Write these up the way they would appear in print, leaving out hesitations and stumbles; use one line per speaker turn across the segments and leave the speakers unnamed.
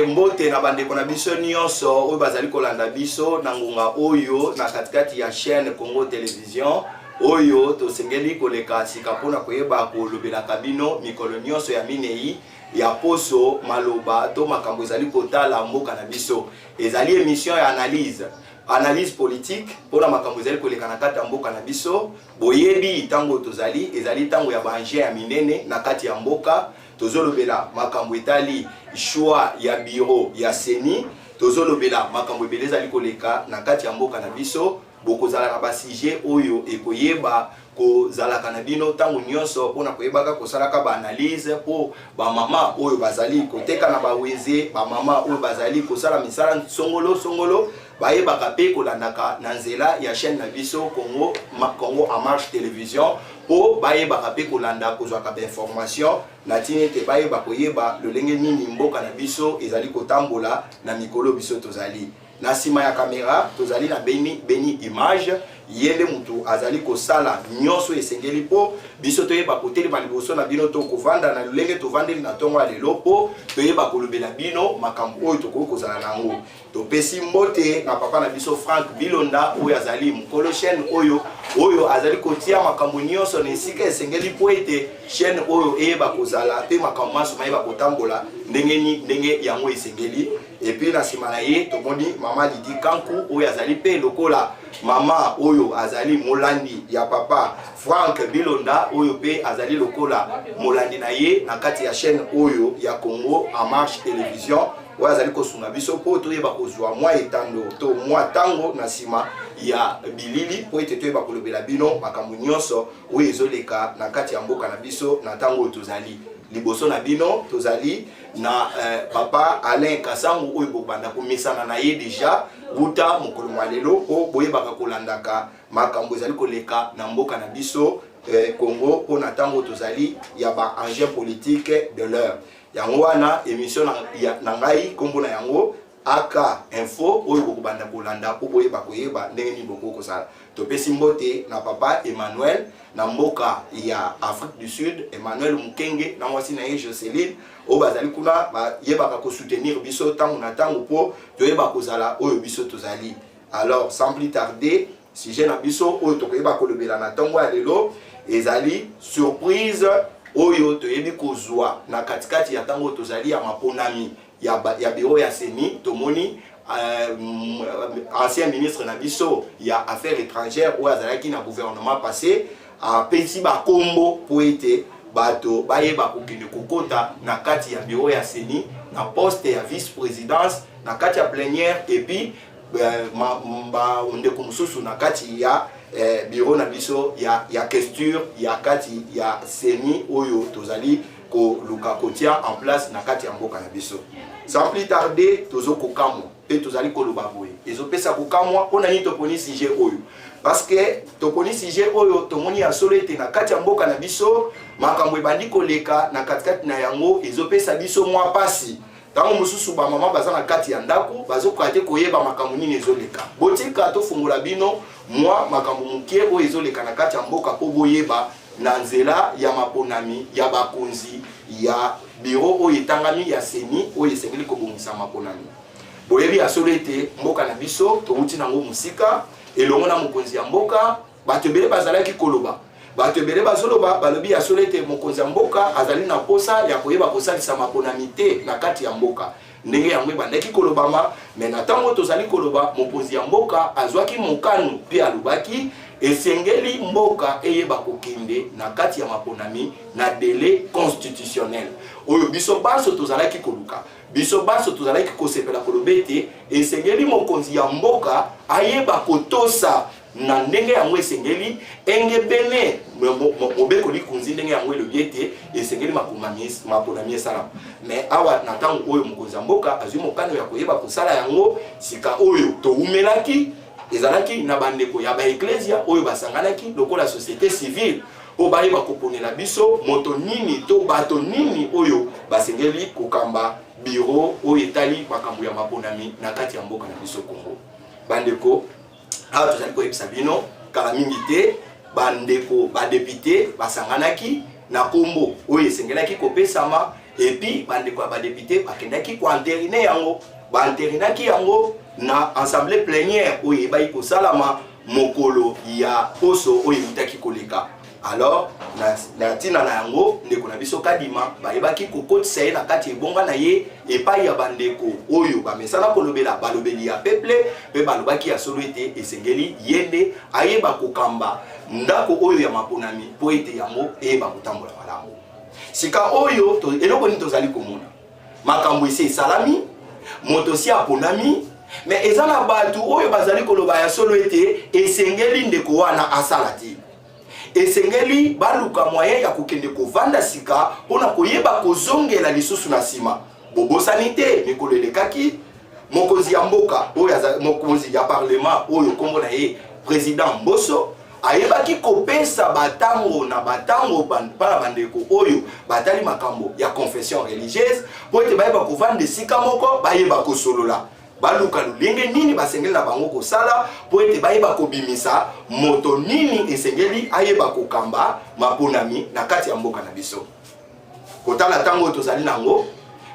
mbote na bandeko na biso nyonso oyo bazali kolanda biso na ngonga oyo na katikati ya chaîne Congo Télévision oyo tosengeli koleka sika mpona koyeba kolobelaka bino mikolo nyonso ya minei ya poso maloba to makambo ezali kotala mboka na biso. Ezali émission ya analyse politique mpona makambo ezali koleka na kati ya mboka na biso. Boyebi tango tozali ezali tango ya banje ya minene na kati ya mboka. Tozolobela makambo etali choix ya bureau ya seni. Tozolobela makambo ebele ezali koleka na kati ya mboka na biso. Bokozala na basije oyo ekoyeba kozalaka na bino tango nyonso mpona koyebaka kosalaka ba analyse po ba mama oyo bazali koteka na baweze, ba mama oyo bazali kosala misala songolo bayebaka pe kolandaka na nzela ya chaîne na biso Congo en marche télévision po bayebaka pe kolanda kozwaka ba information na tini te bayeba koyeba lolenge nini mboka na biso ezali kotambola na mikolo biso tozali. Na sima ya kamera tozali na beni image yende mutu azali kosala nyonso esengeli po biso toyeba kotelema liboso na bino to kovanda na lolenge tovandeli na ntongo ya lelo po toyeba kolobela bino makambo oyo tokoki kozala nango. Topesi mbote na papa na biso Frank Bilonda oyo azali mokolo chaîne oyo azali kotia makambo nyonso na esika esengeli po ete chaîne oyo eyeba kozala pe makambo maso mayeba kotambola ndenge yango esengeli. Et puis na sima na ye tomoni mama Lidi Kanku oyo azali pe lokola mama oyo azali molandi ya papa Frank Bilonda oyo pe azali lokola molandi na ye na kati ya chaîne oyo ya Congo en marche télévision oyo azali kosunga biso po toyeba kozwa mwa etando to mwa tango na sima ya bilili po ete toyeba kolobela bino makambo nyonso oyo ezoleka na kati ya mboka na biso na tango tozali. Liboso na bino tozali na papa Alain Kasangu oyo bobanda komesana na ye deja buta mokolo malelo po boyebaka kolandaka makambo ezali koleka na mboka na biso Congo po na tango tozali ya ba enjeu politique de l'heure. Yango wana émission na ngai kombo na yango Aka Info oyo bobanda kolanda po boyeba koyeba ndenge ni boko kosala. Topesi mbote na papa Emmanuel na mboka ya Afrique du Sud, Emmanuel Mukenge na mwasi na ye Joseline o bazali kuna yebaka ko soutenir biso tango na tango po toyeba kozala oyo biso tozali. Alors sans plus tarder, sujet na biso oyo tokoyeba kolobela na tango ya lelo ezali surprise oyo toyebi kozwa na katikati ya tango tozali ya maponami ya bureau ya seni. Tomoni ancien ministre na biso ya affaires étrangères ou azalaki na gouvernement passé a pesi ba kombo po ete bato bayeba kokende kokota na kati ya bureau ya seni na poste ya vice-présidence na kati ya plénière et puis ndeko mususu na kati ya bureau na biso ya questure ya kati ya seni oyo tozali ko luka kotia en place na kati ya mboka na biso. Sans plus tarder tozo kokamwa pe tozali koloba boye ezopesa kokamwa mpona nini toponi sujet oyo parce que toponi sujet oyo tomoni ya solo ete na kati ya mboka na biso makambo ebandi koleka na katikati na yango ezopesa biso mwa pasi tango mosusu ba mama baza na kati ya ndako bazokoka te koyeba makambo nini ezoleka. Botika tofungola bino mwa makambo mukie oyo ezoleka na kati ya mboka po boyeba na nzela ya maponami ya bakonzi ya bureau oyo etangami ya seni oyo esengeli kobongisa maponami. Boyebi ya solo ete mboka na biso touti nango musika elongo na mokonzi ya mboka bato ebele bazalaki koloba bato ebele bazoloba balobi ya solo ete mokonzi ya mboka azali na posa ya koyeba kosalisa maponami te na kati ya mboka ndenge yango ebandaki kolobama. Me na ntango tozali koloba mokonzi ya mboka azwaki mokano mpe alobaki esengeli mboka eyeba kokende na kati ya maponami na délai constitutionnel oyo biso baso tozalaki koluka biso baso tozalaki kosepela kolobete esengeli mokonzi ya mboka ayeba kotosa na ndenge yango esengeli engebene mobeko likunzi ndenge yango elobi ete esengeli maponami esala. Mais awa na ntango oyo mokonzi ya mboka azwi mokano ya koyeba kosala yango sika oyo toumelaki ezalaki na bandeko ya baeklesia oyo basanganaki lokola société civile o bayeba koponela biso moto nini to bato nini oyo basengeli kokamba bureau oyo etali makambo ya maponami na kati ya mboka na biso Congo. Bandeko awa tozali koyebisa bino kala mingi te bandeko badepute basanganaki na kombo oyo esengelaki kopesama et puis bande ko ba député bakendaki ko entériner yango ba entérineraki yango na assemblée plénière oyo ba iko salama mokolo ya poso oyo utaki koleka. Alors na tina na yango ndeko na biso kadima bayebaki kokotisa ye na kati ebonga na ye epai ya bandeko oyo bamesana kolobela balobeli ya peuple pe balobaki ya solo ete esengeli yende ayeba kokamba ndako oyo ya maponami po ete yango eyeba kotambola malamu. Sika oyo eloko nini tozali komona makambo ese esalami moto si aponami mais eza na bato oyo bazali koloba ya solo ete esengeli ndeko wana asalati. Esengeli baluka moyen ya kokende kovanda sika pona koyeba kozongela lisusu na sima. Bobosani te mikolo elekaki mokonzi ya mboka oyo mokonzi ya parlement oyo kombo na ye président Mboso ayebaki kopesa batango na batango para bandeko oyo batali makambo ya confession religieuse po ete bayeba kovanda sika moko bayeba kosolola. Baluka lulenge nini basengeli na bango kosala po ete bayeba kobimisa moto nini esengeli ayeba kokamba maponami na kati ya mboka na biso. Kotala tango tozali nango,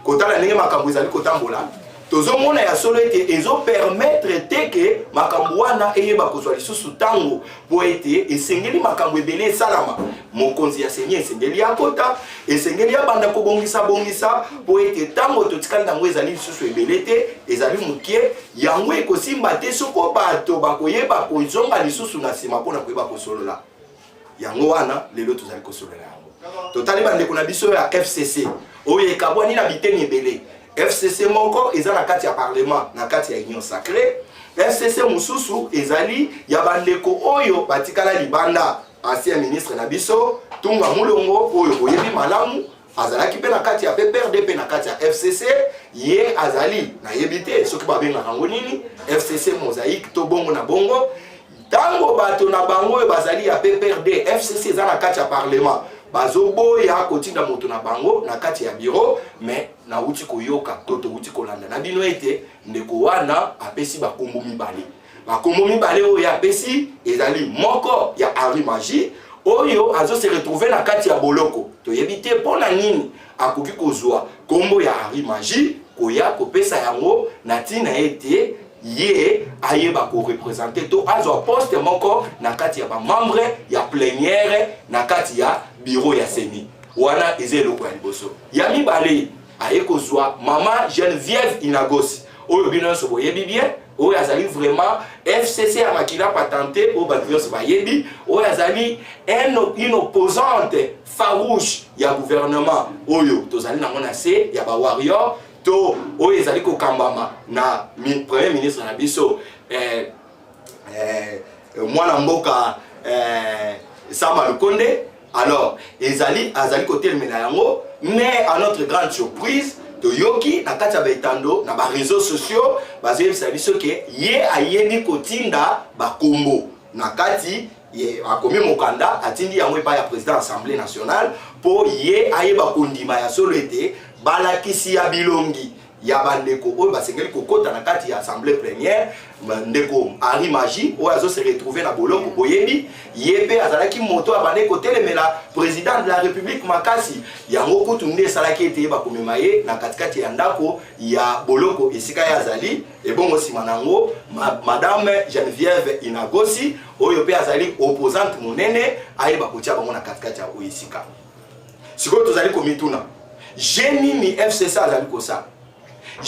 kotala ndenge makambo ezali kotambola, tozomona ya solo ete ezo permettre teke makambo wana eyeba kozwa lisusu tango po ete esengeli makambo ebele esalama. Mokonzi ya senye esengeli akota, esengeli abanda kobongisa bongisa po ete tango totikali nango ezali lisusu ebele te, ezali mukie yango ekosimba te soko bato bakoyeba kozonga lisusu na sima mpona koyeba kosolola. Yango wana lelo tozali kosolola yango. Totali bandeko na biso ya FCC oyo ekabwani na biteni ebele. FCC moko eza na kati ya parlement na kati ya union sacrée. FCC mususu ezali ya bandeko oyo batikala libanda ancien ministre na biso Tunga Mulongo oyo boyebi malamu azalaki pe na kati ya PPRD pe na kati ya FCC ye azali na yebite soki babenga kango nini FCC mosaïque to bongo na bongo tango bato na bango oyo bazali ya PPRD FCC eza na kati ya parlement bazoboya kotinda moto na bango na kati ya bureau mais na uti koyoka toto uti kolanda na bino ete ndeko wana apesi bakombo mibale. Bakombo mibale oyo apesi ezali moko ya Henri Magie oyo azo se retrouver na kati ya boloko. Toyebi te pona nini akoki kozwa kombo ya Henri Magie koya kopesa yango na tina ete ye ayeba ko représenter to azwa poste moko na kati ya ba membre ya plénière na kati ya bureau ya Seni. Wana ezeloko ya liboso. Ya mibale aye kozwa mama Geneviève Inagosi oyo bino so boyebi bien oyo azali vraiment FCC a makila patenté au batrios bayebi oyo azali une opposante farouche ya gouvernement oyo tozali na mona se ya ba warrior to oyo ezali kokambama na premier ministre na biso mwana mboka Sama Lukonde. Alors ezali azali kotelemela yango mais à notre grande surprise toyoki na kati ya betando na ba réseaux sociaux bazebisa biso ke ye ayebi kotinda bakombo na kati ye akomi mokanda atindi yango epai ya président assemblée nationale po ye ayeba kondima ya solo ete balakisi ya bilongi ya bandeko oyo basengeli kokota na kati ya assemblée plénière ndeko Henri Magie oyo azo se retrouver na boloko boyebi yebe azalaki moto abande kotelemela président de la république makasi yango kutu nde esalaki ete bakomema ye na katikati ya ndako ya boloko esika ya azali ebongo nsima nango madame Geneviève Inagosi oyo pe azali opposante monene ayeba kotia bango na katikati ya esika. Sikoyo tozali komituna jeni ni FCC azali kosala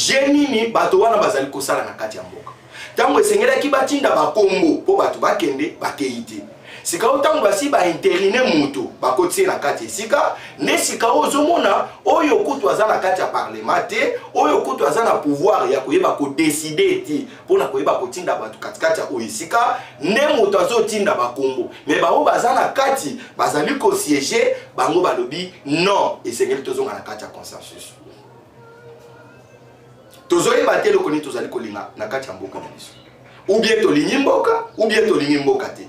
jeni ni bato wana bazali kosala na kati ya mboka tango esengelaki batinda bakombo po bato bakende bakeite sika otango basi ba interine mutu bakotie na kati esika ne sika ozomona oyo kutu aza na kati ya parlement te oyo kutu aza na pouvoir ya koyeba ko décider ti pona koyeba kotinda bato katikati ya esika ne mutu azotinda bakombo mais bao baza na kati bazali ko siéger bango balobi non esengeli tozonga na kati ya consensus. Tozoyeba te lokoni tozali kolinga na kati ya mboka na biso ou bien tolingi mboka ou bien tolingi mboka te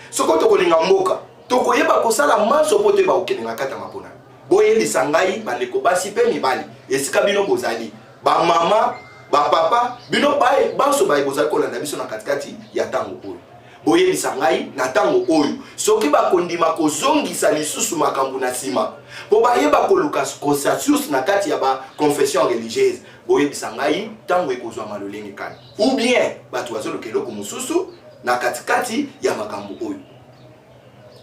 soko tokolinga mboka tokoyeba kosala manso po toyeba kokende na kati ya mapona boyebisa ngai bandeko basi pe mibali esika bino bozali bamama bapapa bino baye banso baye bozali kolanda biso na katikati ya tango oyo boye bisangai na tango oyo soki bakondima kozongisa lisusu makambo na sima po bayeba koluka consensus na kati ya ba confession religieuse boye bisangai tango ekozwa malolenge kani ou bien bato bazoluka eloko mosusu na katikati ya makambo oyo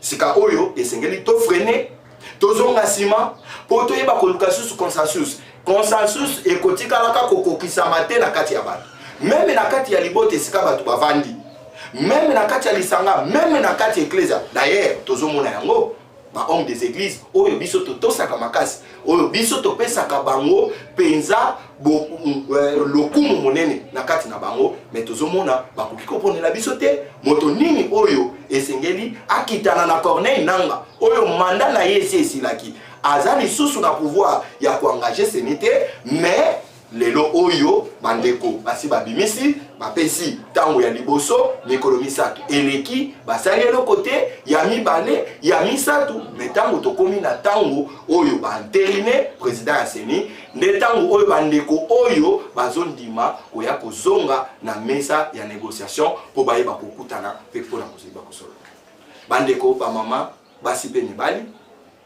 sika oyo esengeli to frene tozonga sima po toyeba koluka susu consensus ekotikalaka kokokisama te na kati ya bato meme na kati ya libote sika bato bavandi même na kati ya lisanga même na kati ya ecclesia d'ailleurs tozomona yango ba homme des églises oyo biso totosaka makasi oyo biso topesaka bango penza lokumu monene na kati na bango mais tozomona bakoki koponela biso te moto nini oyo esengeli akitana na Corneille Nanga oyo manda na ye esilaki aza lisusu na pouvoir ya koengager senite mais lelo oyo bandeko basi babimisi bapesi tango ya liboso mikolo misato eleki basali eloko te ya mibale ya misatu me tango tokomi na tango oyo baanterine président ya seni nde tango oyo bandeko oyo bazondima koya kozonga na mesa ya négociation po bayeba kokutana mpe mpona kozeba kosolo bandeko bamama basi mpe mibali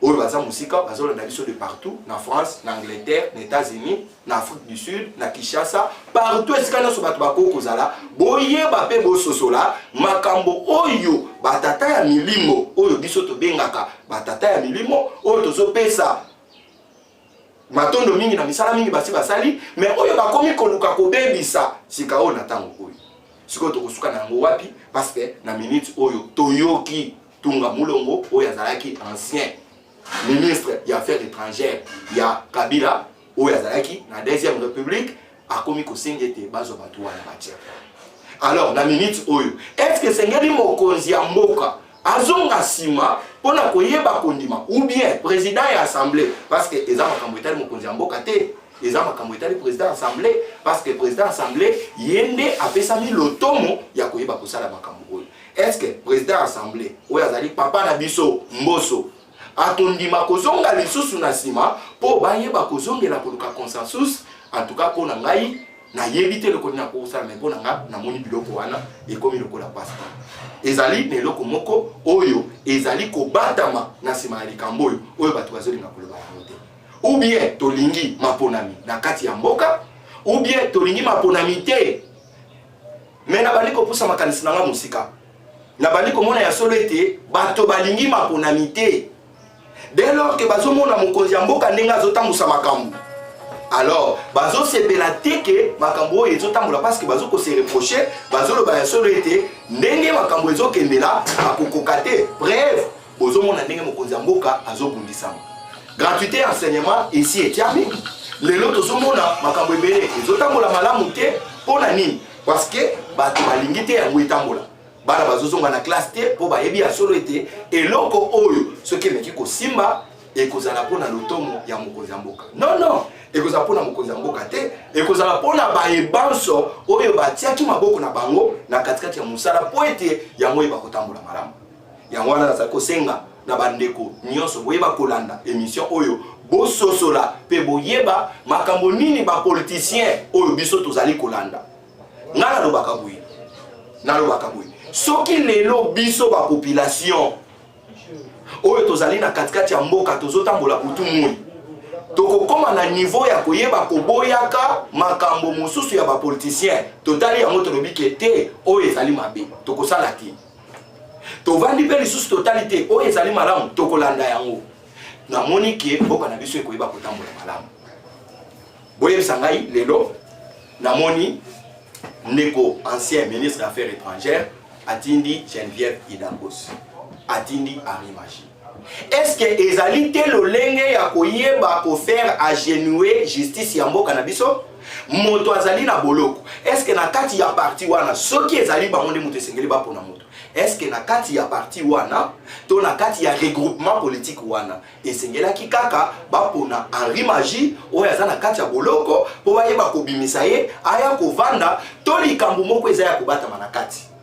oyo baza musika bazolanda biso de partout na France, na Angleterre, na États-Unis, na Afrique du Sud, na Kinshasa, partout esika nyonso bato bakoki kozala boyeba mpe bososola makambo oyo batata ya milimo oyo biso tobengaka batata ya milimo oyo tozopesa matondo mingi na misala mingi basi basali mais oyo bakomi koluka kobebisa sika oyo na tango oyo sikoyo tokosuka na yango wapi parce que na minute oyo toyoki Tunga Mulongo oyo azalaki ancien ministre des Affaires étrangères ya Kabila oyo azalaki na deuxième république akomi kosengete bazo batu wana batia alors na minute oyo est-ce que sengeli mokonzi ya mboka azonga sima pona koyeba kondima ou bien président ya assemblée parce que eza makambo etali mokonzi ya mboka te eza makambo etali président assemblée parce que président assemblée yende apesami lotomo ya koyeba kosala makambo oyo est-ce que président assemblée oyo azali papa na biso Mboso atondima kozonga lisusu na sima po bayeba kozongela koluka consensus en tout cas pona ngai na yebite le kona ko sa mais pona nga na moni biloko wana ekomi lokola pasta ezali ne loko moko oyo ezali ko batama na sima ya likambo oyo bato bazolinga koloba yango te ou bien tolingi maponami na kati ya mboka ou bien tolingi maponami te mais na bali ko pusa makanisi nanga musika na bali ko mona ya solo ete bato balingi maponami te dès lors que bazo mona mokonzi ya mboka ndenga azotambusa makambo alors bazo sepela te ke makambo ezotambola parce que bazo ko se reprocher bazo lo ba solo ete ndenge makambo ezokendela akokoka te bref bozo mona ndenge mokonzi ya mboka azobundisama gratuité enseignement ici etiami lelo tozo mona makambo ebele ezotambola malamu te pona nini parce que bato balingi te yango etambola bana bazozonga na classe te po bayebi ya solo ete eloko oyo soki emeki kosimba ekozala mpona lotomo ya mokonzi ya mboka non ekozala mpona mokonzi ya mboka te ekozala mpona bayebanso oyo batiaki maboko na bango na katikati ya mosala po ete yango oyeba kotambola malamu yango wana nazali kosenga na bandeko nyonso boyeba kolanda émission oyo bososola mpe boyeba makambo nini bapoliticien oyo biso tozali kolanda nga nalobaka boye soki lelo biso ba population oyo tozali na katikati ya mboka tozotambola butu moi tokokoma na niveau ya koyeba koboyaka makambo mosusu ya ba politicien totali yango tolobi ke te oyo ezali mabe tokosala te tovandi mpe lisusu totali te oyo ezali malamu tokolanda yango namoni ke mboka na biso ekoyeba kotambola malamu boyebisa ngai lelo namoni ndeko ancien ministre des Affaires étrangères atindi Geneviève Idangos atindi Henri Magie est-ce que ezali te lolenge ya koyeba ko faire agenouer justice ya mboka na biso moto azali na boloko est-ce que na kati ya parti wana soki ezali bango nde moto esengeli bapona moto est-ce que na kati ya parti wana to na kati ya regroupement politique wana esengelaki kaka bapona Henri Magie oyo aza na kati ya boloko po bayeba kobimisa ye aya kovanda to likambo moko eza ya kobatama na kati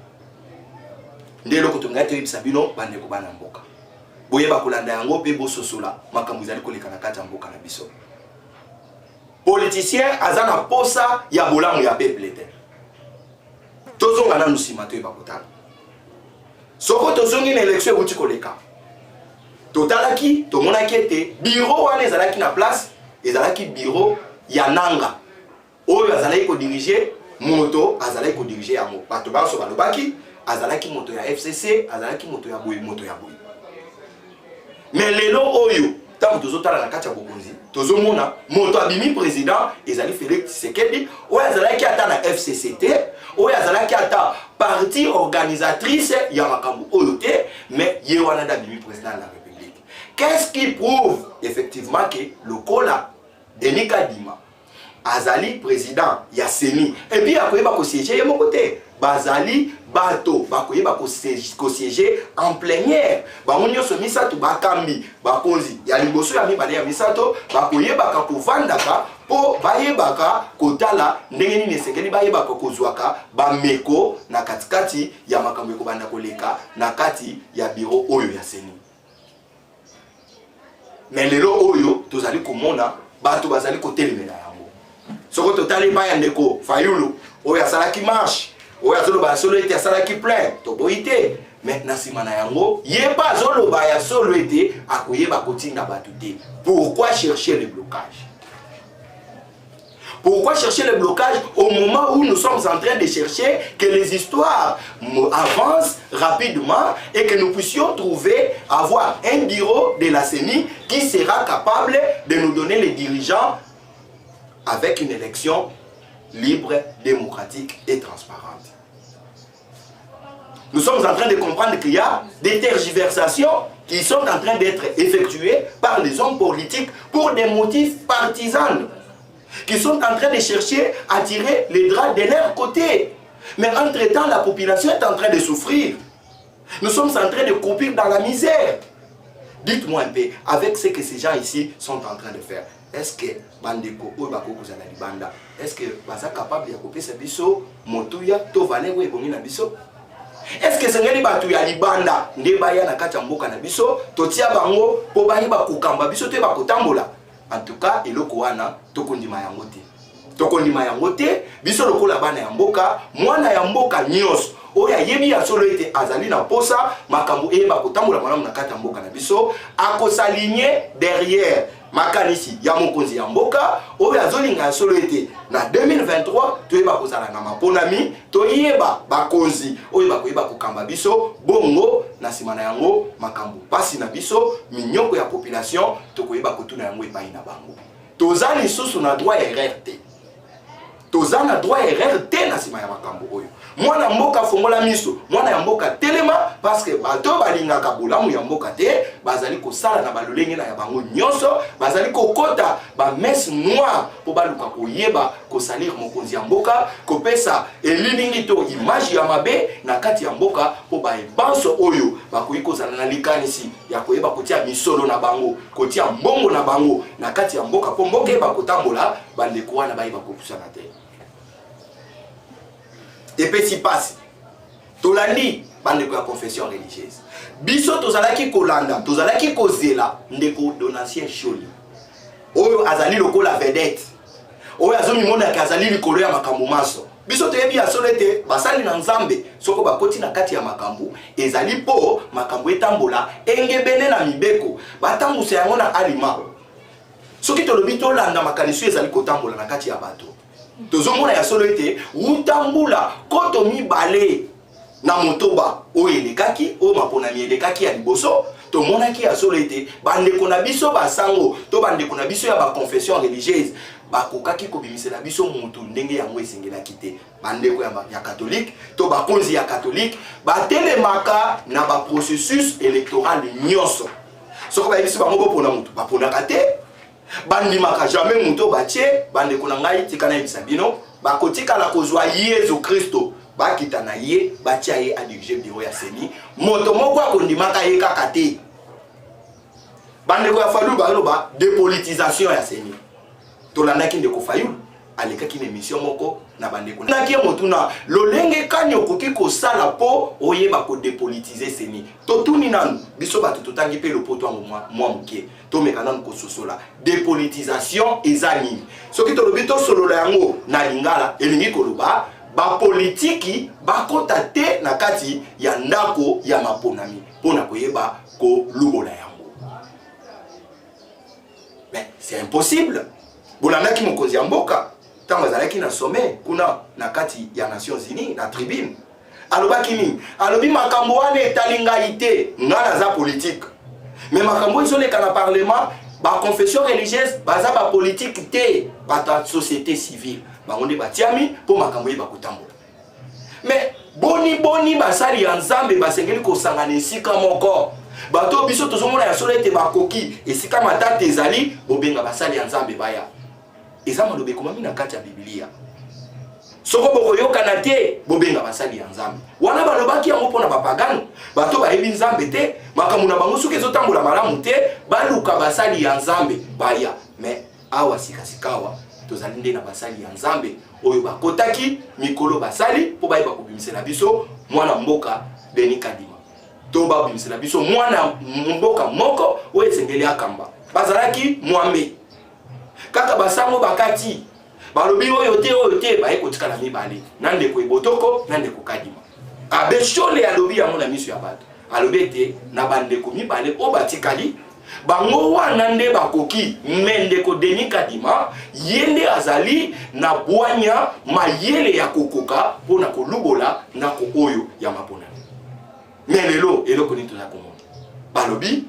nde eloko tongai toyebisa bino bandeko bana mboka boyeba kolanda yango mpe bososola makambo ezali koleka na kati ya mboka na biso politicien aza na posa ya bolamu ya peuple te tozonga nanu nsima toyeba kotala Soko tozongi na élection uti koleka. Totalaki, tomonaki ete bureau wana ezalaki na place, ezalaki bureau ya nanga. Oyo azalaki ko diriger moto, azalaki ko diriger yango. Bato banso balobaki, azalaki moto ya FCC, azalaki moto ya boy, moto ya boy. Mais lelo oyo, tant que tozotala na kati ya bokonzi, tozomona moto abimi président ezali Félix Tshisekedi, oyo azalaki ata na FCCT, oyo azalaki ata partie organisatrice ya makambo oyo te, mais ye wana dabimi président de la République. Qu'est-ce qui prouve effectivement que le Kola Denis Kadima azali président ya Seni et puis akoyeba ko siéger ye moko te, bazali bato bakoyeba ko siéger en plénière, bango nyonso misato bakambi bakonzi ya liboso ya mibale ya misato bakoyebaka kovandaka po bayebaka kotala ndenge nini esengeli bayebaka kozwaka bameko na katikati ya makambo ekobanda koleka na kati ya bureau oyo ya Seni. Mais lelo oyo tozali komona bato bazali kotelemela yango. Soko totali pa ya ndeko Fayulu oyo asalaki marche, oyo azoloba solo ete asalaki plein to boite, mais na sima na yango yeba azoloba ya solo ete akoyeba kotinda bato te. Pourquoi chercher le blocage? Pourquoi chercher le blocage au moment où nous sommes en train de chercher que les histoires avancent rapidement et que nous puissions avoir un bureau de la CENI qui sera capable de nous donner les dirigeants avec une élection libre, démocratique et transparente. Nous sommes en train de comprendre qu'il y a des tergiversations qui sont en train d'être effectuées par les hommes politiques pour des motifs partisans, qui sont en train de chercher à tirer les draps de leur côté. Mais entre-temps, la population est en train de souffrir. Nous sommes en train de couper dans la misère. Dites-moi un peu, avec ce que ces gens ici sont en train de faire, est-ce que Bandeko ou Bakoko Zana Libanda, est-ce que Baza capable de couper ce biseau, Motuya, Tovane ou Ebongina biseau? Est-ce que c'est un Batuya Libanda, Nebaya na Katamboka na biseau, Totia Bango, Pobayi Bakukamba biseau, Te Bakotambola? En tout cas, eloko wana tokondima yango te. Tokondima yango te, biso lokola bana ya mboka, mwana ya mboka nyos. Oya yebi ya solo ete azali na posa, makambo eba kotambola malamu na kati ya mboka na biso, akosaligner derrière makanisi ya mokonzi ya mboka, oya zolinga ya solo ete na 2023 toyeba kozala na maponami, toyeba bakonzi, oya koyeba kokamba biso, bongo na simana yango makambo pasi na biso, minyoko ya population, tokoyeba kotuna yango epai na bango. Tozali susu na droit ya RRT. Tozali na droit ya RRT na sima ya makambo oyo. Mwana mboka fongola miso, mwana ya mboka telema parce que bato balingaka bolamu ya mboka te, bazali kosala na balolenge na ya bango nyonso, bazali kokota ba messe noire po baluka koyeba kosalir mokonzi ya mboka, kopesa elilingi to image ya mabe na kati ya mboka po ba ebanso oyo bakoyi kozala na likanisi ya koyeba kotia misolo na bango, kotia mbongo na bango na kati ya mboka po mboka ba kotambola bandeko wana ba kopusana te. Et petit passe. Tolandi, bande de la confession religieuse. Biso tozalaki kolanda, tozalaki kozela, ndeko donatien choli. Oyo azali loko la vedette. Oyo azomi mona ka azali likolo ya makambo maso. Biso toyebi ya solete, basali na nzambe, soko bakoti na kati ya makambo, ezali po makambo etambola, engebene na mibeko, batambusa yango na alima. Soki tolobi tolanda makanisu ezali kotambola na kati ya bato. Tozomona ya solo ete utambula koto mibale na motoba oyo elekaki oyo maponami elekaki ya liboso, tomonaki ya solo ete bandeko na biso basango to bandeko na biso ya ba confession religieuse bakokaki kobimisela biso mutu ndenge yango esengelaki te. Bandeko ya catholique to bakonzi ya catholique batelemaka na ba processus électoral nyonso. Soko bayebisi bango bopona mutu baponaka te, bandimaka jamais muto batie bandeko na ngai tikana yebisa bino bakotika la kozwa Yesu Kristo bakita na ye batia ye a diriger bureau ya Seni, moto moko akondimaka ye kaka te. Bandeko ya Fayulu baloba dépolitisation ya Seni. Tolandaki ndeko Fayulu alekaki na émission moko na bandeko naki motuna lolenge kani okoki kosala po oyeba ko dépolitiser Seni. Totuni nanu biso bato totangi pe lopoto yango mwa muke to mekana ko sosola dépolitisation ezani soki tolobi to solola yango na lingala elingi koloba ba politiki ba kotate na kati ya ndako ya maponami pona koyeba ko lubola yango. Mais c'est impossible. Bolandaki mokonzi ya mboka tango azalaki na sommet kuna na kati ya Nations Unies na tribune. Alobaki nini? Alobi makambo wana etalinga ite ngana za politique. Mais makambo izoleka na parlement ba confession religieuse baza ba politique te ba société civile. Bangonde batiami po makambo ye bakotambola. Mais boni basali ya nzambe basengeli kosangana esika moko. Bato biso tozomona ya solo ete bakoki esika matata ezali bobenga basali ya nzambe baya. Eza malobe komami na kati ya Biblia. Soko bokoyokana te bobenga basali ya nzambe. Wana balobaki yango mpona bapagano. Bato bayebi nzambe te makambo na bango soki ezotambola malamu te baluka basali ya nzambe baya. Mais awa sikasikawa tozali nde na basali ya nzambe oyo bakotaki mikolo basali po bayeba kobimisela biso mwana mboka Denis Kadima. To babimisela biso mwana mboka moko oyo esengeli akamba. Bazalaki mwambe. Kaka basango bakati balobi oyo te baye kotikala mibale nande ko ebotoko nande ko Kadima. Abeshole alobi ya mona miso ya bato. Alobi te na bande ko mibale o batikali bango wana nde bakoki mende ko Denis Kadima yende azali na bwanya mayele ya kokoka pona kolubola na ko oyo ya mapona. Melelo eloko ni toza komona. Balobi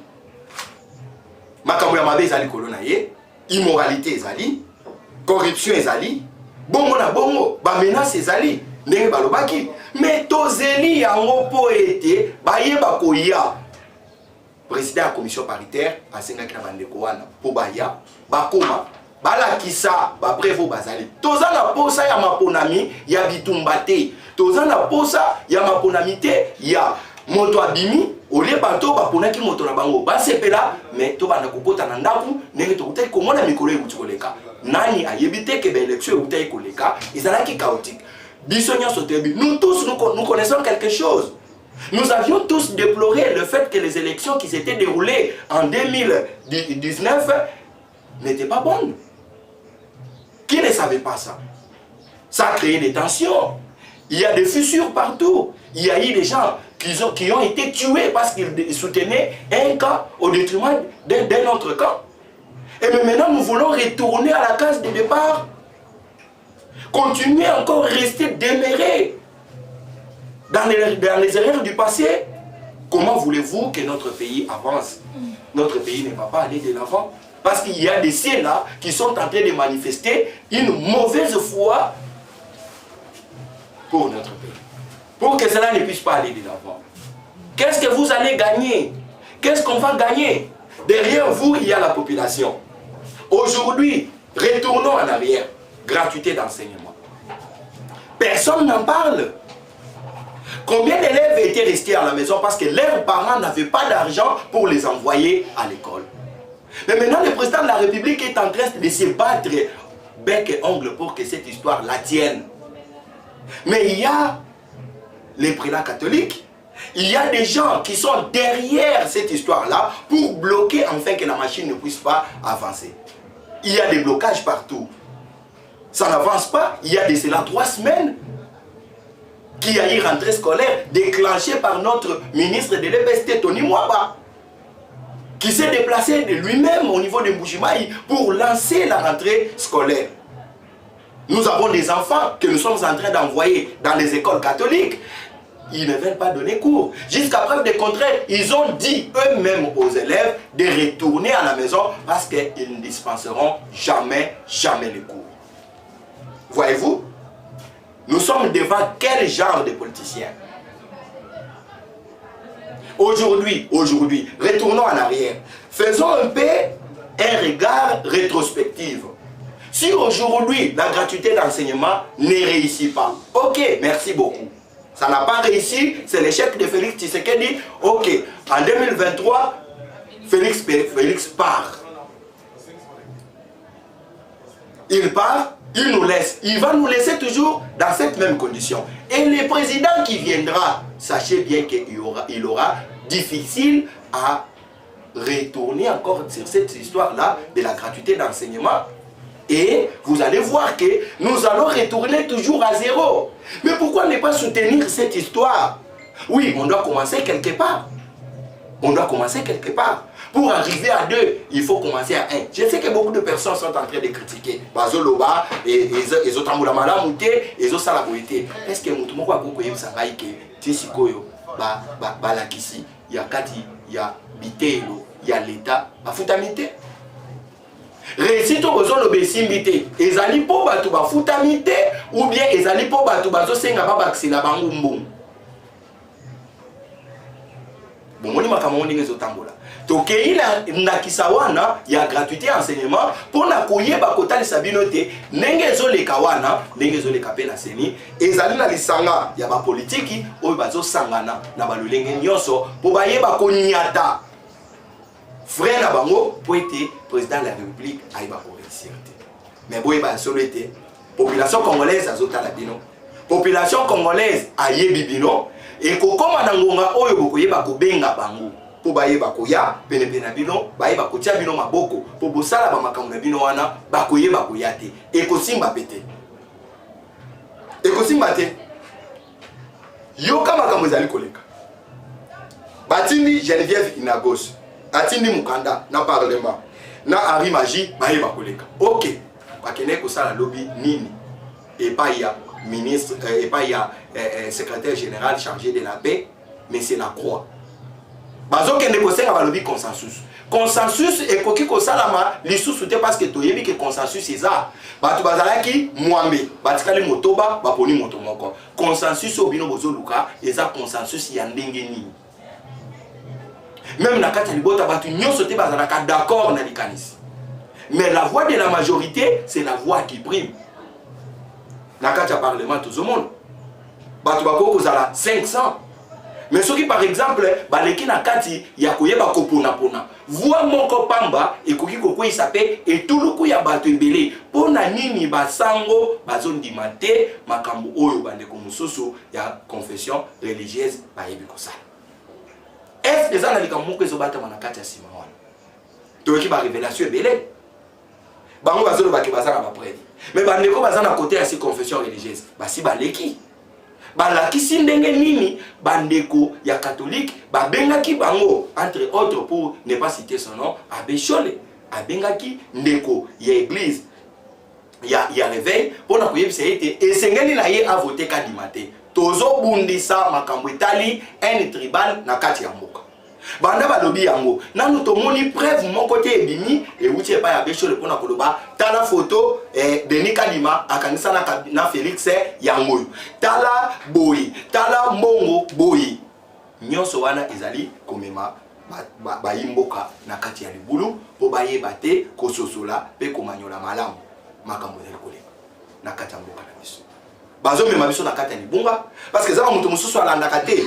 makambo ya mabe ezali kolona ye, immoralité ezali, corruption ezali, bongo na bongo ba menace ezali ndenge balobaki, mais tozeli yango po ete bayeba koya. Président de la commission paritaire asengaki na bandeko wana po baya bakoma balakisa ba prévo bazali toza na posa ya maponami ya bitumba te, toza na posa ya maponami te ya moto abimi olie bato baponaki moto na bango basepela, mais to banda kokota na ndaku ndenge tokutaki komona mikolo ekuti koleka nani ayebi te ke ba élection ekuti koleka ezalaki chaotique. Biso nyonso tebi nous tous nous connaissons quelque chose. Nous avions tous déploré le fait que les élections qui s'étaient déroulées en 2019 n'étaient pas bonnes. Qui ne savait pas ça? Ça a créé des tensions. Il y a des fissures partout. Il y a eu des gens qui ont été tués parce qu'ils soutenaient un camp au détriment d'un autre camp. Et maintenant, nous voulons retourner à la case de départ. Continuer encore rester demeurés dans les erreurs du passé. Comment voulez-vous que notre pays avance? Notre pays ne va pas aller de l'avant. Parce qu'il y a des cieux là qui sont en train de manifester une mauvaise foi pour notre pays. Pour que cela ne puisse pas aller de l'avant. Qu'est-ce que vous allez gagner? Qu'est-ce qu'on va gagner? Derrière vous, il y a la population. Aujourd'hui, retournons en arrière. Gratuité d'enseignement. Personne n'en parle. Combien d'élèves étaient restés à la maison parce que leurs parents n'avaient pas d'argent pour les envoyer à l'école? Mais maintenant, le président de la République est en train de se battre bec et ongle pour que cette histoire la tienne. Mais il y a les prélats catholiques, il y a des gens qui sont derrière cette histoire-là pour bloquer afin que la machine ne puisse pas avancer. Il y a des blocages partout. Ça n'avance pas. Il y a de cela 3 semaines qu'il y a eu rentrée scolaire déclenchée par notre ministre de l'EPST, Tony Mwaba, qui s'est déplacé de lui-même au niveau de Mbujimaï pour lancer la rentrée scolaire. Nous avons des enfants que nous sommes en train d'envoyer dans les écoles catholiques. Ils ne veulent pas donner cours. Jusqu'à preuve du contraire, ils ont dit eux-mêmes aux élèves de retourner à la maison parce qu'ils ne dispenseront jamais les cours. Voyez-vous, nous sommes devant quel genre de politiciens? Aujourd'hui, retournons en arrière. Faisons un peu un regard rétrospectif. Si aujourd'hui, la gratuité d'enseignement ne réussit pas, ok, merci beaucoup. Ça n'a pas réussi, c'est l'échec de Félix Tshisekedi. Ok, en 2023, Félix part. Il part, il nous laisse. Il va nous laisser toujours dans cette même condition. Et le président qui viendra, sachez bien qu'il aura difficile à retourner encore sur cette histoire-là de la gratuité d'enseignement. Et vous allez voir que nous allons retourner toujours à zéro. Mais pourquoi ne pas soutenir cette histoire? Oui, on doit commencer quelque part. On doit commencer quelque part. Pour arriver à 2, il faut commencer à 1. Je sais que beaucoup de personnes sont en train de critiquer. Bazoloba, et les autres amoulamala mouté, et les autres salaboité. Est-ce que nous avons beaucoup de sangaï que Tissikoyo, Balakisi, il y a Kati, il y a Bitelo, il y a l'État, Bafutamité. Récito besoin de besimbité. Ezali po batu bafutamité ou bien ezali po batu bazo senga babakisela bango mbongo. Bomoni makambo ndenge zotambola. Tokei na kisawana ya gratuité enseignement pour na koyeba kotalisa bino te ndenge ezoleka wana ndenge ezoleka pe na seni ezali na lisanga ya ba politiki oyo bazo sangana na balolenge nyonso po bayeba konyata frère na bango pour être président de la République aïba pour réussir. Mais boyeba solo été population congolaise azotala bino. Population congolaise ayebi bino et kokoma na ngonga oyo bokoyeba kobenga bango. Po bayeba koya pene na bino bayeba kotia bino maboko po bosala ba makambo na bino wana bakoyeba koyate ekosimba pete ekosimba te yoka makambo ezali koleka batindi Geneviève Inagos atindi mukanda na parlement na Henri Magie bayeba koleka ok bakene kosala lobby nini et pas ya ministre et pas ya secrétaire général chargé de la paix mais c'est la croix. Bazo kende kosenga balobi consensus. Consensus ekoki kosalama lisusu te parce que toyebi que consensus eza. Batu bazalaki mwambe, batikali motoba, baponi moto moko. Consensus obino bozoluka eza consensus ya ndenge nini. Même na kati ya libota batu nyonso te bazalaka d'accord na likanisi. Mais la voix de la majorité, c'est la voix qui prime. Na kati ya parlement tout le monde. Batu bako kozala 500. Mais ce qui par exemple, baleki na kati ya koyeba kopona pona. Voix moko pamba ekoki kokwe isape et tout le coup ya bato ebele. Pona nini basango bazondima te makambo oyo bandeko mususu ya confession religieuse bayebi kosala. Est-ce que ça na likambo ko ezobata na kati ya sima wana? Toki ba révélation ebele. Bango bazolo baki bazana ba prêtre. Mais bandeko bazana côté ya ces confession religieuse. Basi baleki. Balakisi ndenge nini bandeko ya catholique babengaki bango entre autres pour ne pas citer son nom Abbé Chole abengaki ndeko ya église ya réveil pour na koyebisa ete esengeli na ye a voter kadimate tozo bundisa makambo etali un tribal na kati ya mboka banda balobi yango nanu tomoni preuve moko te ebimi euti epai ya Bechole mpona koloba tala photo Denis Kadima akangisa na Félix yango tala boyi tala mbongo boyi nyonso wana ezali komema bayimboka na kati ya libulu po bayeba te kososola pe komanyola malamu makambo ezali koleka na kati ya mboka na biso bazo mema biso na kati ya libunga parce que zaka mutu mususu alandaka te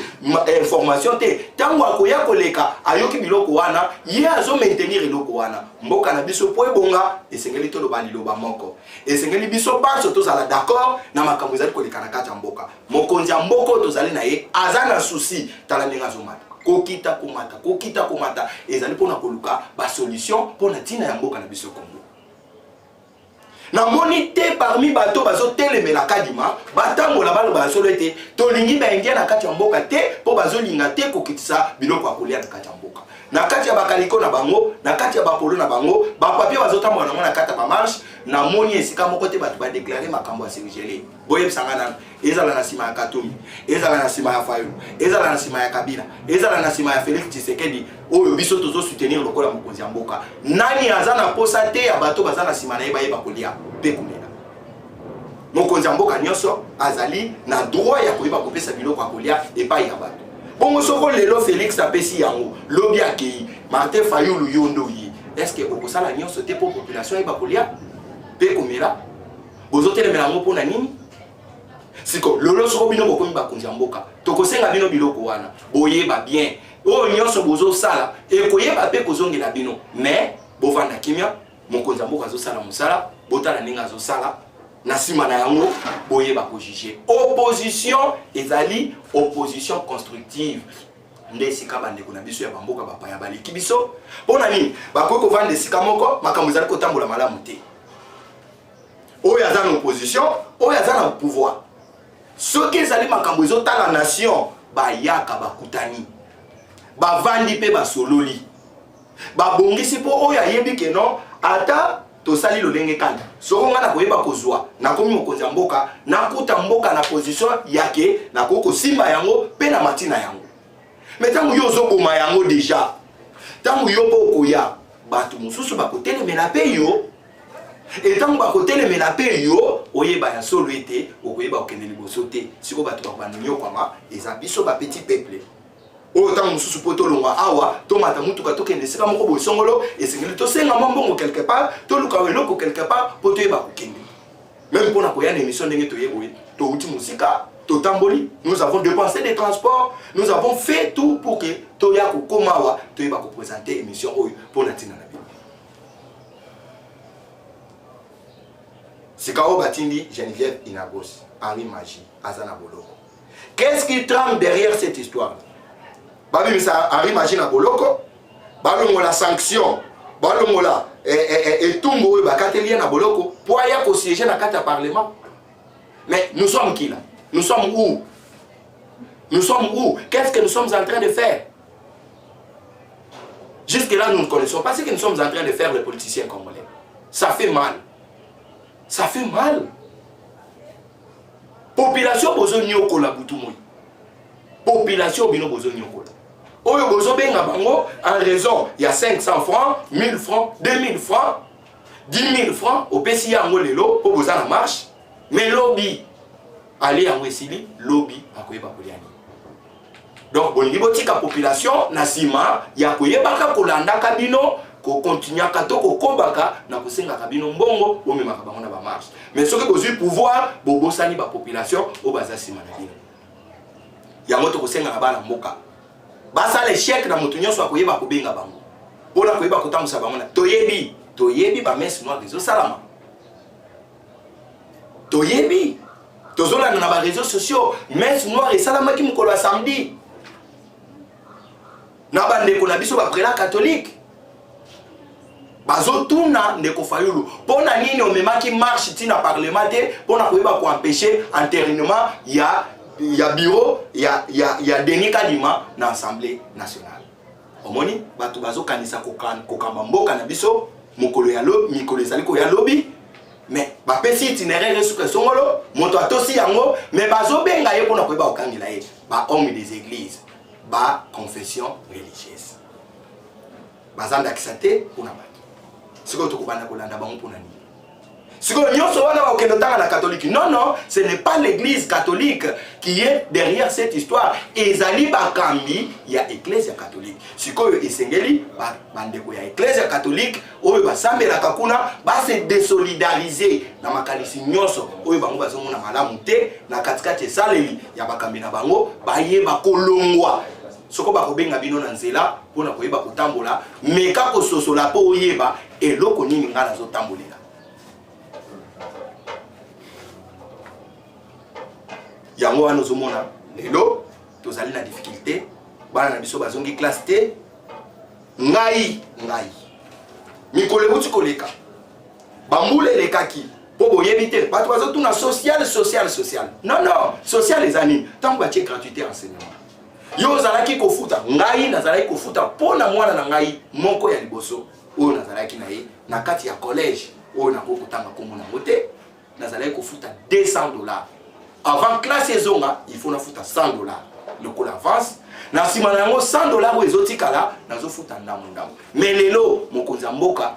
information te tango akoya koleka ayoki biloko wana ye azo maintenir eloko wana mboka na biso po ebonga esengeli toloba liloba moko esengeli biso banso tozala d'accord na makambo ezali koleka na kati ya mboka mokonzi ya mboko tozali na ye aza na souci tala ndenge azomata kokita komata ezali mpona koluka ba solution mpona ntina ya mboka na biso Kongo. Na monité parmi bato bazo telemela kadima batangola balo basolo ete tolingi ba india na kati ya mboka te po bazo linga te kokitisa biloko akolia na kati ya mboka na kati ya bakaliko na bango na kati ya bapolo na bango ba papier bazo tambola na kati ya ba marche na moni esika moko te bato ba déclarer makambo ya serigele boye sangana ezala na sima ya Katumbi ezala na sima ya Fayulu ezala na sima ya Kabila ezala na sima ya Félix Tshisekedi oyo biso tozo soutenir lokola mokonzi ya mboka nani azana posa te ya bato bazana sima na ye bayeba kolia pe kumela mokonzi ya mboka nyonso azali na droit ya koyeba kopesa biloko akolia epai ya bato bongo soko lelo Félix apesi yango lobi akei Martin Fayulu yondo yi est-ce que okosala nyonso te po population eba kolia pe kumela bozo telemela ngo pona nini siko lolo soko bino bokomi bakonzi ya mboka tokosenga bino biloko wana boyeba bien oyo nyonso bozo sala ekoyeba pe kozongela bino mais bovanda kimia mokonzi ya mboka azosala mosala botala ndenge azosala na sima na yango boyeba kojuge opposition ezali opposition constructive nde esika bandeko na biso ya bamboka bapaya baleki biso mpona nini bakoki kovanda esika moko makambo ezali kotambola malamu te oyo aza na opposition oyo aza na pouvoir soki ezali makambo ezotala nation bayaka bakutani bavandi mpe basololi babongisi mpo oyo ayebi ke non ata tosali lolenge kani soko nga na koyeba kozwa nakomi mokonzi ya mboka nakuta mboka na position yake nakoki kosimba yango mpe na matina yango me ntango yo ozoboma yango deja ntango yo mpo okoya bato mosusu bakotelemela mpe yo etango bakotelemela mpe yo oyeba ya solo ete okoyeba okende liboso te siko bato bakobanda nyokwama eza biso bapetit peuple oyo ntango mosusu mpo tolongwa awa tomata mutuka tokende esika moko boye songolo esengeli tosenga mwa mbongo quelque part toluka eloko quelque part mpo toyeba kokende même mpona koya na émission ndenge toyeboye touti mosika totamboli nous avons dépensé des transports nous avons fait tout pour que toya kokoma awa toyeba koprésenter émission oyo mpona ntina na bino sika oyo batindi Geneviève Inagos Henri Magie aza na boloko. Qu'est-ce qui trame derrière cette histoire? Babi ça Henri Magie na boloko balongo la sanction balongo la etumbo oyo bakatelia na boloko po aya ko siéger na kata parlement. Mais nous sommes qui là? Nous sommes où? Nous sommes où? Qu'est-ce que nous sommes en train de faire? Jusque-là, nous ne connaissons pas ce que nous sommes en train de faire les politiciens congolais. Ça fait mal. Ça fait mal. Population bozo nyoko la butumoy. Population bino bozo nyoko la. Oyo bozo benga bango en raison il y a 500 francs, 1000 francs, 2000 francs, 10 000 francs au PCA ngo lelo po boza na marche. Mais lobby aller en Wesili, lobby akoyeba koliani. Donc bolingi botika population na sima ya koyeba kolanda kabino ko continuer kato ko kombaka na kosenga kabino mbongo o memaka bango na ba marche. Mais soki bozui pouvoir bobosani ba population o baza sima na bino. Ya moto kosenga na bana mboka. Basa le chèque na moto nyonso akoyeba kobenga bango. Pona koyeba kotamusa bango na toyebi ba messe noire des salama. Toyebi tozola na ba réseaux sociaux messe noire et salama ki mukolo ya samedi. Na bandeko na biso ba prela catholique. Bazo tuna ndeko fayulu. Pona nini omemaki marche tina parlement te pona koyeba ko empêcher enterrement ya bureau ya Denis Kadima na assemblée nationale. Omoni bato bazo kanisa kokamba mboka na biso mokolo ya lobi mikolo ezali ko ya lobi. Mais ba pesi itinéraire suka songolo moto atosi yango mais bazo benga ye pona koyeba okangela ye ba homme des églises ba confession religieuse bazanda kisate pona ba siko tokubanda kolanda bango pona ni siko nyonso wana ba okendo tanga na catholique non ce n'est pas l'église catholique qui est derrière cette histoire ezali bakambi ya église catholique siko esengeli bandeko ya église catholique oyo basambela kakuna ba se désolidariser na makanisi nyonso oyo bango bazomona malamu te na katikati esaleli ya bakambi na bango bayeba kolongwa soko bakobenga bino na nzela pona koyeba kotambola meka kososola po oyeba eloko nini nga nazotambolela. Yango wana ozomona lelo tozali na difficulté bana na biso bazongi classe T ngai mikolo buti koleka bambule lekaki po boyebi te bato bazotuna social non social les amis tant que gratuité enseignement yo zalaki kofuta ngai nazalaki kofuta pona mwana na ngai moko ya liboso oyo nazalaki na ye na kati ya collège oyo nakokutanga komona mote nazalaki kofuta $200. Avant classe ezonga il faut na futa $100 le coup d'avance na sima na yango $100 oyo ezotikala nazofuta ndamu mais lelo mokonzi mboka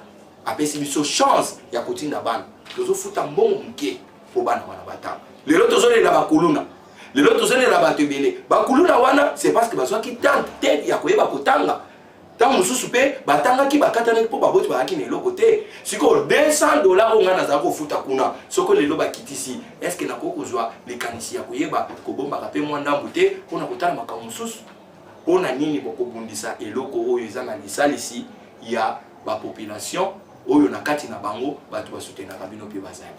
apesi biso chance ya kotinda bana tozofuta mbongo mke po bana wana batanga lelo tozolela bakuluna lelo tozolela bato ebele bakuluna wana c'est parce que bazwaki tête ya koyeba kotanga tant mususu pe batangaki bakatana po baboti bakaki na eloko te siko $200 onga naza kofuta kuna soko lelo bakitisi est-ce que nakokozwa likanisi ya koyeba kobombaka pe mwa ndambu te pona kotala makambo mususu pona nini bokobundisa eloko oyo eza na lisalisi ya ba population oyo na kati na bango bato basutenaka bino pe bazali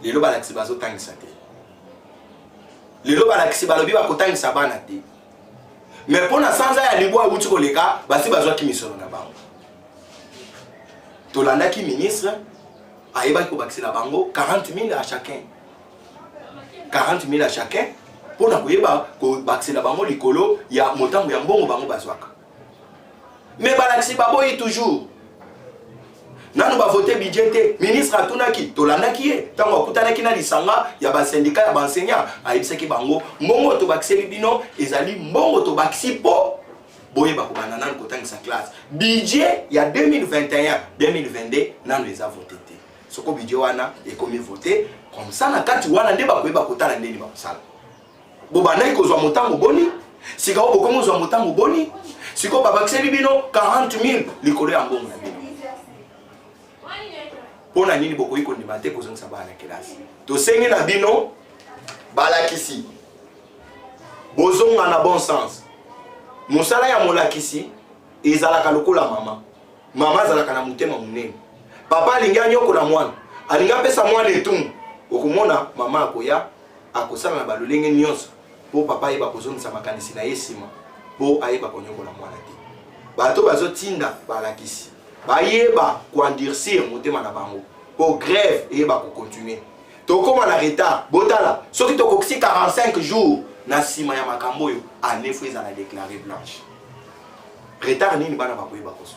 lelo balakisi bazotangisa te lelo balakisi balobi bakotangisa bana te mais pour la sanza ya libwa uti koleka basi bazwa ki misolo na bango tolanda ki ministre ayeba ko bakisela bango 40 000 à chacun. 40 000 à chacun pour na koyeba ko bakisela bango likolo ya motango ya mbongo bango bazwaka. Mais balakisi baboyi toujours. Nanu ba voter budget ministre atunaki tolandaki ye tango akutanaki na lisanga ya ba syndicat ya ba enseignant ayebisaki bango mbongo to bakiseli bino ezali mbongo to bakisi po boye ba ko banana ko tangisa classe budget ya 2021 2022 nanu eza voté te soko budget wana ekomi voté comme ça na kati wana nde ba koyeba kotala ndeni ba sala bo bandai ko zwa motango boni sika o bokomo zwa motango boni siko ba bakiseli bino 40 000 likolo ya mbongo na bino. Pona nini boko iko ndimate kozongisa bana kelasi to sengi na bino balakisi bozonga na bon sens musala ya molakisi ezalaka lokola mama azalaka na mutema munene papa alinga nyokola mwana alinga pesa mwana etumu okomona mama akoya akosala na balolenge nyonso po papa yeba kozongisa makanisi na yesima po ayeba konyokola mwana te bato bazotinda balakisi bayeba koendurcir motema na bango pour grève eyeba ko continuer tokoma na retard botala soki tokokisi 45 jours na sima ya makambo yo anefu ezala déclaré blanche retard nini bana bakoyeba koso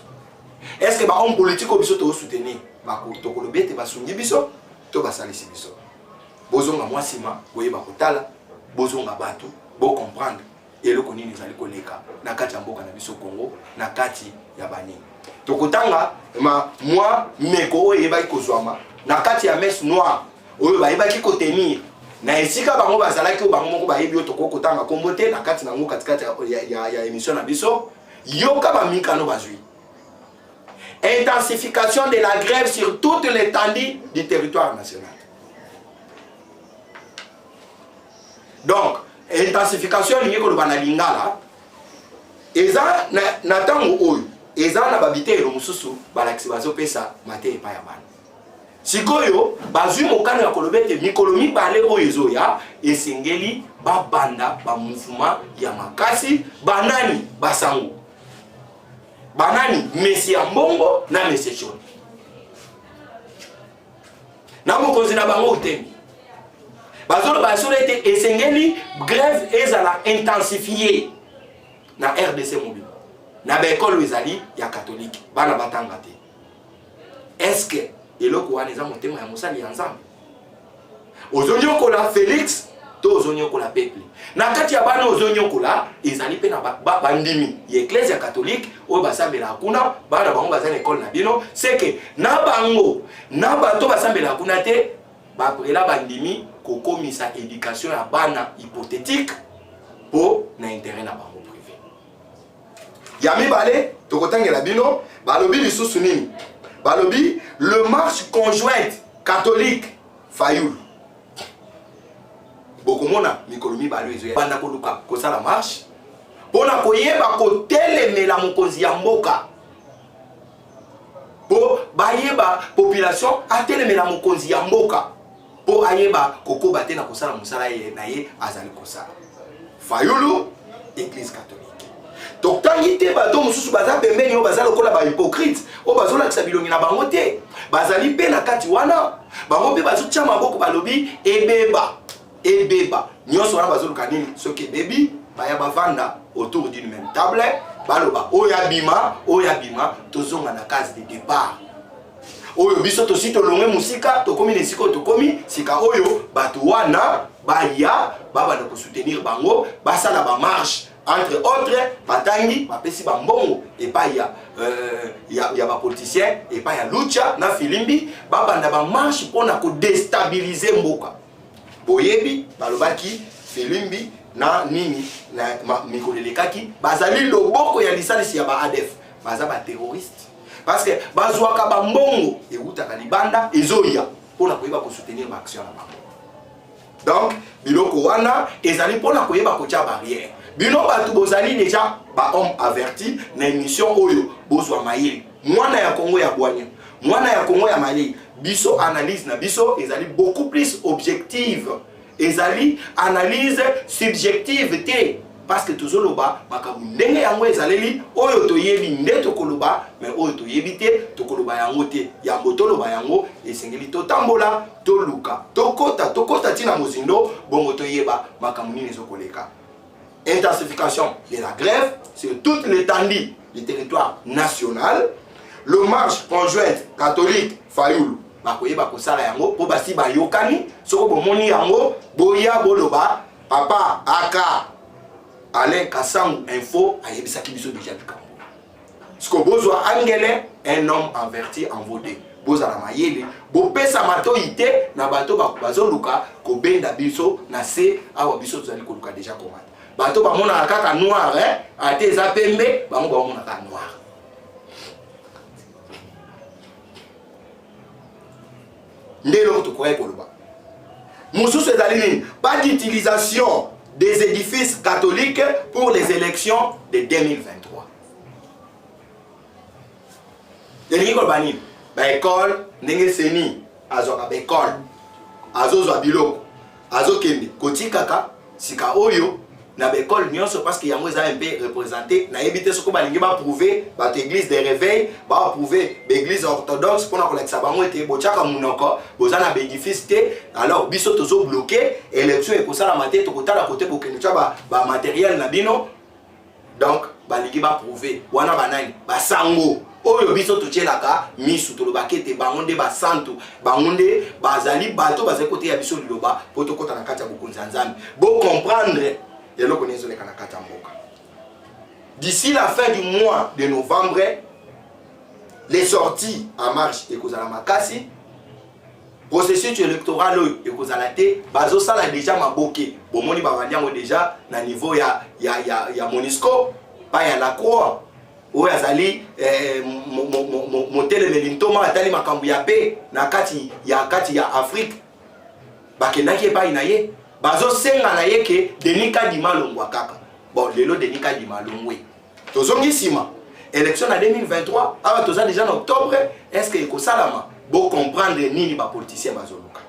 est-ce que ba homme politique biso to soutenir bako tokolobete basungi biso to basalisi biso bozonga mwa sima boyeba kotala bozonga bato bo comprendre eloko nini ezali koleka na kati ya mboka na biso Congo na kati ya banini tokotanga moi meko oyo yebaki kozwama na kati ya messe noire oyo bayebaki kotenir na esika bango bazalaki o bango moko bayebi oyo tokokotanga kombo te na kati nango katikati ya émission na biso yoka bamikano bazwi intensification de la grève sur toute l'étendue du territoire national. Donc intensification lingi koloba na lingala eza na tango oyo eza na babitelo mususu balakisi bazopesa mate epa ya bana sikoyo bazwi mokano ya kolobete mikolo mibale oyo ezoya esengeli babanda ba mouvement ya makasi banani basango banani mesi ya mbongo na mesi choni na mokonzi na bango utemi bazolo basolo ete esengeli grève ezala intensifiée na RDC mobile na bekolo ezali ya catholique bana batanga te. Est-ce que eloko wana eza motema ya mosali ya nzambe ozonyokola Félix to ozonyokola peuple na kati ya bana ozonyokola ezali pe na bandimi ya ecclesia catholique oyo basambela kuna bana bango bazana école na bino c'est que na bango na bato basambela kuna te baprela bandimi kokomisa éducation ya bana hypothétique po na intérêt na bango privé ya mibale tokotangela bino balobi lisusu nini balobi le marche conjointe catholique Fayulu bokomona mikolo mibale ezo banda koluka kosala marche pona koyeba kotelemela mokonzi ya mboka po bayeba population atelemela mokonzi ya mboka po ayeba kokoba te na kosala mosala ye na ye azali kosala Fayulu église catholique. Donc tangi te bato mususu baza pembeni o baza lokola ba hypocrite o bazolakisa bilongi na bango te bazali pe na kati wana bango pe bazotia maboko balobi ebeba nyonso wana bazoluka nini soki bebi baya bavanda autour d'une même table baloba oyabima tozonga na case de départ oyo biso tosi tolonge musika tokomi na esika tokomi sika oyo bato wana baya babanda kosoutenir bango basala ba marche entre autres batangi bapesi bambongo epai ya bapoliticien epai ya lucha na filimbi babanda ba marche mpona kodestabilize mboka boyebi balobaki filimbi na nini na mikolelekaki bazali loboko ya lisalisi ya ba ADF baza ba terroriste parce que bazwaka bambongo eutaka libanda ezoya mpona koyeba kosoutenir ba action na bango. Donc biloko wana ezali mpona koyeba kotia barrière bino bato bozali déjà ba homme averti na émission oyo bozwa mayele mwana ya Congo ya bwanya mwana ya Congo ya Mali biso analyse na biso ezali beaucoup plus objective ezali analyse subjective te parce que tozoloba makambo ndenge yango ezaleli oyo toyebi nde tokoloba mais oyo toyebi te tokoloba yango te yambo toloba yango esengeli totambola toluka tokota tina mozindo bongo toyeba makambo nini ezokoleka. Intensification de la grève sur toute l'étendue du territoire national. Le marche conjointe catholique Fayoulou bakoyeba kosala yango po basi bayokani soko bomoni yango boya boloba papa aka Alain Kassam info ayebisaki biso déjà bikambo. Siko bozwa angele un homme averti en vaudé. Bozala mayele bopesa mato ite na bato bazoluka kobenda biso na se awa biso tozali koluka déjà komata. Bato bamona kaka noir ate eza pembe bango bamona kaka noir. Ndelo tokoye koloba. Mosusu ezali nini? Pas d'utilisation des édifices catholiques pour les élections de 2023. Delingi koloba nini? Ba école ndenge seni azoka ba école azozwa biloko azokende kotikaka sika oyo na ba école nyonso parce que yango eza un peu représenté na ebité soko balingi ba prouver ba église des réveils ba prouver ba église orthodoxe pour na kolekisa bango ete bochaka munoko bozana ba édifice te alors biso tozo bloquer élection ekosala mate tokotala côté bokende tsa ba matériel na bino donc balingi ba prouver wana banani ba sango oyo biso totielaka misu tolobaki ete bango nde basantu bango nde bazali bato bazali kote ya biso liloba po tokota na kati ya bokonzi ya Nzambe bo comprendre eloko nezoleka na kati ya mboka. D'ici la fin du mois de novembre les sorties en marche ekozala makasi processus électoral oyo ekozala te bazosala déjà maboke bomoni babandiango déjà na niveau ya MONUSCO pa ya la Croix oyo azali motelemeli ntoma atali makambo ya pe na kati ya Afrique bakendaki epai na ye bazosenga na ye ke Denis Kadima longwa kaka bon lelo Denis Kadima longwe tozongi sima élection na 2023 awa toza déjà en octobre est-ce que ekosalama bo comprendre nini ba politicien bazoluka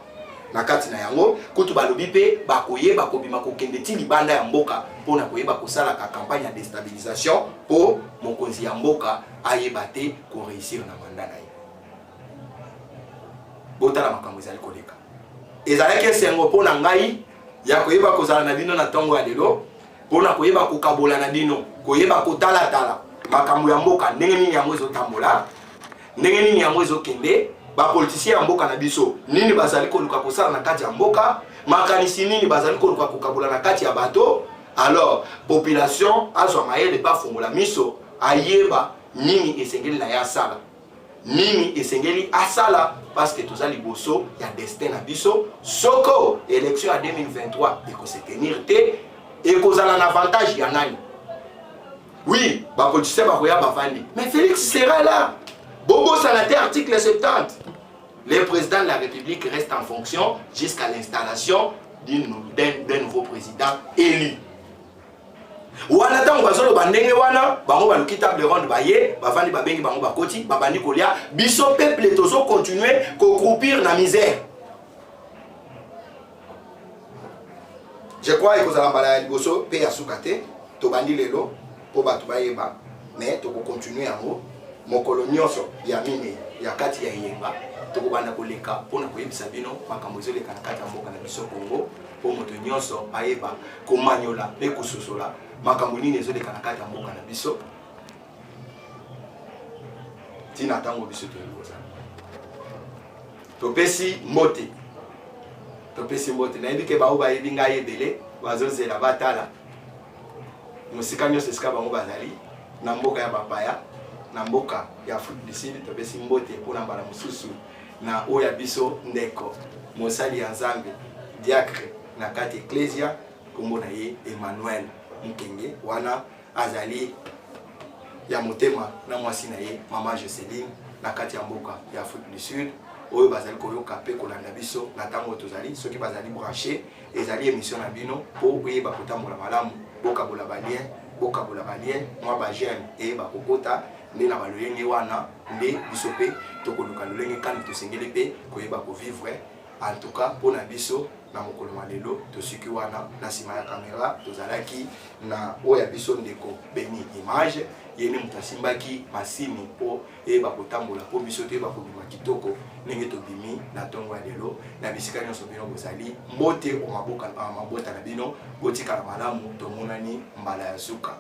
na kati na yango kutu balobi pe bakoyeba kobima kokende ti libanda ya mboka pona koyeba kosala ka campagne ya déstabilisation po mokonzi ya mboka ayeba te ko réussir na mandat na ye botala makambo ezali koleka ezalaki esengo pona ngai ya koyeba kozala na bino na ntongo ya lelo pona koyeba kokabola na bino koyeba kotala makambo ya mboka ndenge nini yango ezotambola ndenge nini yango ezokende ba politicien ya mboka na biso nini bazali koluka kosala na kati ya mboka makanisi nini bazali koluka kokabola na kati ya bato alors population azwa mayele bafungola miso ayeba nini esengeli na ya sala nini esengeli asala parce que tozali boso ya destin na biso soko élection à 2023 se tenir te ekozala na avantage ya nani. Oui, ba politicien ba koya bavandi mais Félix sera là. Bobo Sanate, article 70. Le président de la République reste en fonction jusqu'à l'installation d'un nouveau président élu. Wana tango bazolo bandenge wana bango baluki table ronde baye bavandi babengi bango bakoti babandi kolia biso peuple tozo continuer ko croupir na misère. Je crois que kozala mbala ya liboso pe ya sukate to bandi lelo po batu bayeba mais to ko continuer yango mokolo nyonso ya mine ya kati ya yenga tokobanda koleka pona koyebisa bino makambo ezoleka na kati ya mboka na biso Kongo po moto nyonso ayeba komanyola pe kososola makambo nini ezoleka na kati ya mboka na biso tina tango biso toyekoza topesi mbote nayebi ke bao bayebi ngai ebele bazozela batala mosika nyonso esika bango bazali na mboka ya bapaya na mboka ya Afrique du Sud topesi mbote mpona mbala mosusu na oya biso ndeko mosali ya Nzambe diacre na kati ecclesia kombo na ye Emmanuel Mukenge wana azali ya motema na mwasi na ye mama Joseline na kati ya mboka ya Afrique du Sud oyo bazali koyoka pe kolanda biso na tango tozali soki bazali branché ezali émission na bino po koyeba kotambola malamu bokabola balien mwa ba jeune e bakokota nde na balolenge wana nde biso pe tokoluka lolenge kani tosengeli pe koyeba ko vivre en tout cas pour na biso na mokolo malelo tosiki wana na sima ya caméra tozalaki na oya biso ndeko Beni Image yene mutasimbaki masini po eba kotambola po biso te ba kobima kitoko ndenge tobimi na tongo ya lelo na bisika nyonso bino bozali mbote o mabota na bino botika na malamu tomonani mbala ya zuka.